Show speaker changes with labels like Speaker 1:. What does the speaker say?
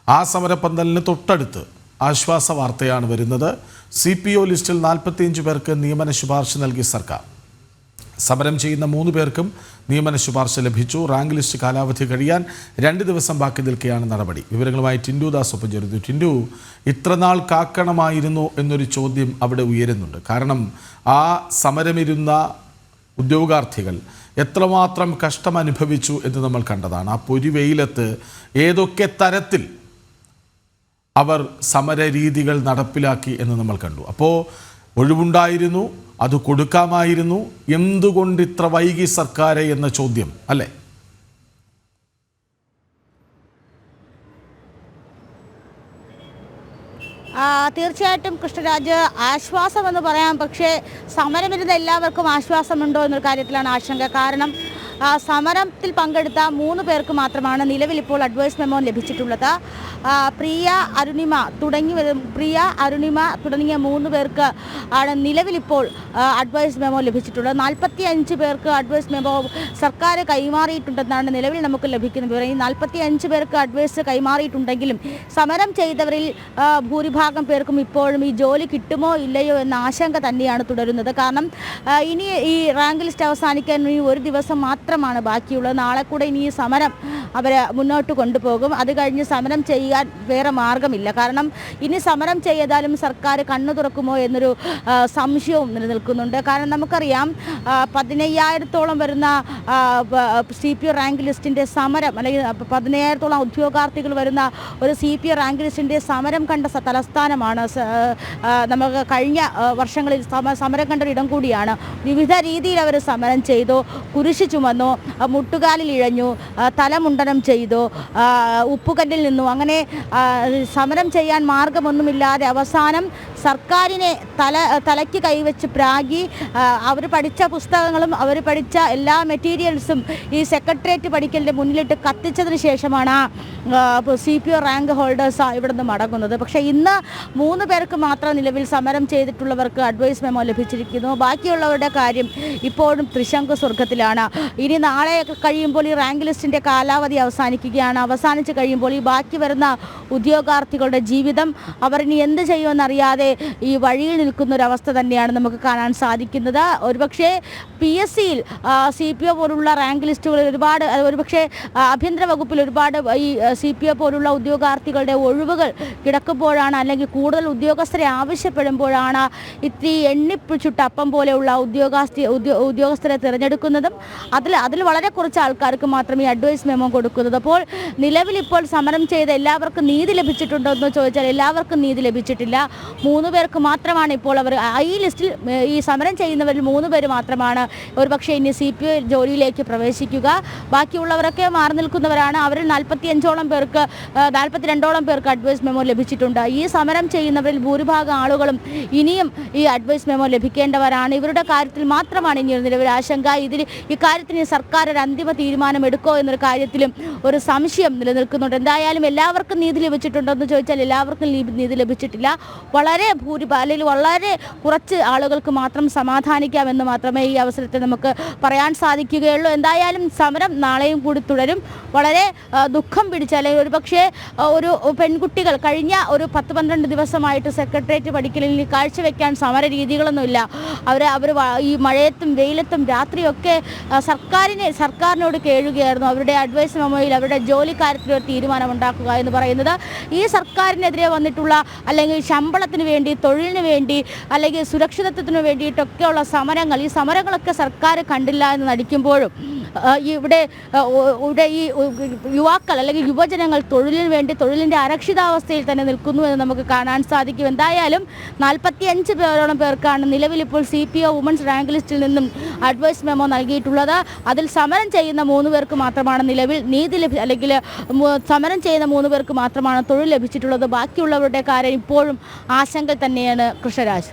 Speaker 1: ആ സമരപന്തലിന് തൊട്ടടുത്ത് ആശ്വാസ വാർത്തയാണ് വരുന്നത്. CPO ലിസ്റ്റിൽ 45 പേർക്ക് നിയമന ശുപാർശ നൽകി സർക്കാർ. സമരം ചെയ്യുന്ന 3 പേർക്കും നിയമന ശുപാർശ ലഭിച്ചു. റാങ്ക് ലിസ്റ്റ് കാലാവധി കഴിയാൻ 2 ദിവസം ബാക്കി നിൽക്കെയാണ് നടപടി. വിവരങ്ങളുമായി ടിൻഡു ദാസ് ഒപ്പം ചേരുന്നു. ടിൻഡു, ഇത്രനാൾ കാക്കണമായിരുന്നു എന്നൊരു ചോദ്യം അവിടെ ഉയരുന്നുണ്ട്. കാരണം ആ സമരമിരുന്ന ഉദ്യോഗാർത്ഥികൾ എത്രമാത്രം കഷ്ടം അനുഭവിച്ചു എന്ന് നമ്മൾ കണ്ടതാണ്. ആ പൊരിവെയിലത്ത് ഏതൊക്കെ തരത്തിൽ അവർ സമരരീതികൾ നടപ്പിലാക്കി എന്ന് നമ്മൾ കണ്ടു. അപ്പോൾ ഒഴിവുണ്ടായിരുന്നു, അത് കൊടുക്കാമായിരുന്നു, എന്തുകൊണ്ട് ഇത്ര വൈകി സർക്കാരെ എന്ന ചോദ്യം അല്ലേ?
Speaker 2: തീർച്ചയായിട്ടും കൃഷ്ണരാജ്, ആശ്വാസമെന്ന് പറയാം. പക്ഷേ സമരമിരുന്ന എല്ലാവർക്കും ആശ്വാസമുണ്ടോ എന്നൊരു കാര്യത്തിലാണ് ആശങ്ക. കാരണം സമരത്തിൽ പങ്കെടുത്ത 3 പേർക്ക് മാത്രമാണ് നിലവിൽ ഇപ്പോൾ അഡ്വൈസ് മെമ്മോ ലഭിച്ചിട്ടുള്ളത്. പ്രിയ അരുണിമ തുടങ്ങിയ 3 പേർക്ക് ആണ് നിലവിലിപ്പോൾ അഡ്വൈസ് മെമ്മോ ലഭിച്ചിട്ടുള്ളത്. 45 പേർക്ക് അഡ്വൈസ് മെമ്മോ സർക്കാർ കൈമാറിയിട്ടുണ്ടെന്നാണ് നിലവിൽ നമുക്ക് ലഭിക്കുന്ന വിവരം. ഈ 45 പേർക്ക് അഡ്വൈസ് കൈമാറിയിട്ടുണ്ടെങ്കിലും സമരം ചെയ്തവരിൽ ഭൂരിഭാഗം പേർക്കും ഇപ്പോഴും ഈ ജോലി കിട്ടുമോ ഇല്ലയോ എന്ന ആശങ്ക തന്നെയാണ് തുടരുന്നത്. കാരണം ഇനി ഈ റാങ്ക് ലിസ്റ്റ് അവസാനിക്കാൻ ഇനി ഒരു ദിവസം മാത്രമാണ് ബാക്കിയുള്ളത്. നാളെ കൂടെ ഇനി ഈ സമരം അവർ മുന്നോട്ട് കൊണ്ടുപോകും. അത് കഴിഞ്ഞ് സമരം ചെയ്യാൻ വേറെ മാർഗമില്ല. കാരണം ഇനി സമരം ചെയ്താലും സർക്കാർ കണ്ണു തുറക്കുമോ എന്നൊരു സംശയവും നിലനിൽക്കുന്നുണ്ട്. കാരണം നമുക്കറിയാം 15,000-ഓളം വരുന്ന CPO റാങ്ക് ലിസ്റ്റിൻ്റെ സമരം, അല്ലെങ്കിൽ 15,000-ഓളം ഉദ്യോഗാർത്ഥികൾ വരുന്ന ഒരു CPO റാങ്ക് ലിസ്റ്റിൻ്റെ സമരം കണ്ട തലസ്ഥാനമാണ്. നമുക്ക് കഴിഞ്ഞ വർഷങ്ങളിൽ സമരം കണ്ട ഇടം കൂടിയാണ്. വിവിധ രീതിയിൽ അവർ സമരം ചെയ്തു, കുരിശ് ചുമന്നു, മുട്ടുകാലിൽ ഇഴഞ്ഞു, തലമുണ്ടനം ചെയ്തു, ഉപ്പുകല്ലിൽ നിന്നു. അങ്ങനെ സമരം ചെയ്യാൻ മാർഗമൊന്നുമില്ലാതെ അവസാനം സർക്കാരിനെ തലയ്ക്ക് കൈവച്ച് പ്രാഗി അവർ പഠിച്ച പുസ്തകങ്ങളും അവർ പഠിച്ച എല്ലാ മെറ്റീരിയൽസും ഈ സെക്രട്ടേറിയറ്റ് പഠിക്കലിൻ്റെ മുന്നിലിട്ട് കത്തിച്ചതിന് ശേഷമാണ് CPO റാങ്ക് ഹോൾഡേഴ്സ് ഇവിടെ നിന്ന് മടങ്ങുന്നത്. പക്ഷേ ഇന്ന് 3 പേർക്ക് മാത്രം നിലവിൽ സമരം ചെയ്തിട്ടുള്ളവർക്ക് അഡ്വൈസ് മെമ്മോ ലഭിച്ചിരിക്കുന്നു. ബാക്കിയുള്ളവരുടെ കാര്യം ഇപ്പോഴും ത്രിശങ്കു സ്വർഗത്തിലാണ്. ഇനി നാളെ കഴിയുമ്പോൾ ഈ റാങ്ക് ലിസ്റ്റിൻ്റെ കാലാവധി അവസാനിക്കുകയാണ്. അവസാനിച്ച് കഴിയുമ്പോൾ ഈ ബാക്കി വരുന്ന ഉദ്യോഗാർത്ഥികളുടെ ജീവിതം അവർ ഇനി എന്ത് ചെയ്യുമെന്നറിയാതെ ഈ വഴിയിൽ നിൽക്കുന്നൊരവസ്ഥ തന്നെയാണ് നമുക്ക് കാണാൻ സാധിക്കുന്നത്. ഒരുപക്ഷെ PSCയിൽ CPO പോലുള്ള റാങ്ക് ലിസ്റ്റുകൾ ഒരുപക്ഷെ ആഭ്യന്തര വകുപ്പിൽ ഒരുപാട് ഈ CPO പോലുള്ള ഉദ്യോഗാർത്ഥികളുടെ ഒഴിവുകൾ കിടക്കുമ്പോഴാണ്, അല്ലെങ്കിൽ കൂടുതൽ ഉദ്യോഗസ്ഥരെ ആവശ്യപ്പെടുമ്പോഴാണ് ഇത്തിരി എണ്ണിപ്പിച്ചുട്ടപ്പം പോലെയുള്ള ഉദ്യോഗസ്ഥരെ തിരഞ്ഞെടുക്കുന്നതും അതിൽ വളരെ കുറച്ച് ആൾക്കാർക്ക് മാത്രമേ അഡ്വൈസ് മെമ്മോ കൊടുക്കുന്നത്. അപ്പോൾ നിലവിലിപ്പോൾ സമരം ചെയ്ത എല്ലാവർക്കും നീതി ലഭിച്ചിട്ടുണ്ടോ എന്ന് ചോദിച്ചാൽ എല്ലാവർക്കും നീതി ലഭിച്ചിട്ടില്ല. 3 പേർക്ക് മാത്രമാണ് ഇപ്പോൾ അവർ ഈ ലിസ്റ്റിൽ, ഈ സമരം ചെയ്യുന്നവരിൽ 3 പേര് മാത്രമാണ് ഒരുപക്ഷെ ഇനി CPO ജോലിയിലേക്ക് പ്രവേശിക്കുക. ബാക്കിയുള്ളവരൊക്കെ മാറി നിൽക്കുന്നവരാണ്. അവരിൽ 42-ഓളം പേർക്ക് അഡ്വൈസ് മെമ്മോ ലഭിച്ചിട്ടുണ്ട്. ഈ സമരം ചെയ്യുന്നവരിൽ ഭൂരിഭാഗം ആളുകളും ഇനിയും ഈ അഡ്വൈസ് മെമ്മോ ലഭിക്കേണ്ടവരാണ്. ഇവരുടെ കാര്യത്തിൽ മാത്രമാണ് ഇനി നിലവിൽ ആശങ്ക. ഇക്കാര്യത്തിന് സർക്കാർ ഒരു അന്തിമ തീരുമാനം എടുക്കോ എന്നൊരു കാര്യത്തിലും ഒരു സംശയം നിലനിൽക്കുന്നുണ്ട്. എന്തായാലും എല്ലാവർക്കും നീതി ലഭിച്ചിട്ടുണ്ടെന്ന് ചോദിച്ചാൽ എല്ലാവർക്കും നീതി ലഭിച്ചിട്ടില്ല. വളരെ കുറച്ച് ആളുകൾക്ക് മാത്രം സമാധാനിക്കാമെന്ന് മാത്രമേ ഈ അവസരത്തിൽ നമുക്ക് പറയാൻ സാധിക്കുകയുള്ളൂ. എന്തായാലും സമരം നാളെയും കൂടി തുടരും. വളരെ ദുഃഖം പിടിച്ച, അല്ലെങ്കിൽ ഒരുപക്ഷെ ഒരു പെൺകുട്ടികൾ കഴിഞ്ഞ ഒരു 10-12 ദിവസമായിട്ട് സെക്രട്ടേറിയറ്റ് പഠിക്കലിൽ കാഴ്ചവെക്കാൻ സമര രീതികളൊന്നുമില്ല. അവർ ഈ മഴയത്തും വെയിലത്തും രാത്രിയൊക്കെ സർക്കാരിനോട് കേഴുകയായിരുന്നു. അവരുടെ അഡ്വൈസ് മെമ്മോയിൽ അവരുടെ ജോലിക്കാര്യത്തിൽ ഒരു തീരുമാനമുണ്ടാക്കുക എന്ന് പറയുന്നത് ഈ സർക്കാരിനെതിരെ വന്നിട്ടുള്ള, അല്ലെങ്കിൽ ശമ്പളത്തിന് വേണ്ടി, തൊഴിലിന് വേണ്ടി, അല്ലെങ്കിൽ സുരക്ഷിതത്വത്തിന് വേണ്ടിയിട്ടൊക്കെയുള്ള ഈ സമരങ്ങളൊക്കെ സർക്കാർ കണ്ടില്ല എന്ന് നടിക്കുമ്പോഴും ഇവിടെ ഈ യുവാക്കൾ അല്ലെങ്കിൽ യുവജനങ്ങൾ തൊഴിലിന് വേണ്ടി, തൊഴിലിൻ്റെ അരക്ഷിതാവസ്ഥയിൽ തന്നെ നിൽക്കുന്നു എന്ന് നമുക്ക് കാണാൻ സാധിക്കും. എന്തായാലും 45 പേരോളം പേർക്കാണ് നിലവിലിപ്പോൾ CPO വുമൻസ് റാങ്ക് ലിസ്റ്റിൽ നിന്നും അഡ്വൈസ് മെമ്മോ നൽകിയിട്ടുള്ളത്. അതിൽ സമരം ചെയ്യുന്ന 3 പേർക്ക് മാത്രമാണ് നിലവിൽ അല്ലെങ്കിൽ സമരം ചെയ്യുന്ന 3 പേർക്ക് മാത്രമാണ് തൊഴിൽ ലഭിച്ചിട്ടുള്ളത്. ബാക്കിയുള്ളവരുടെ കാര്യം ഇപ്പോഴും ആശങ്ക തന്നെയാണ് കൃഷ്ണരാജ്.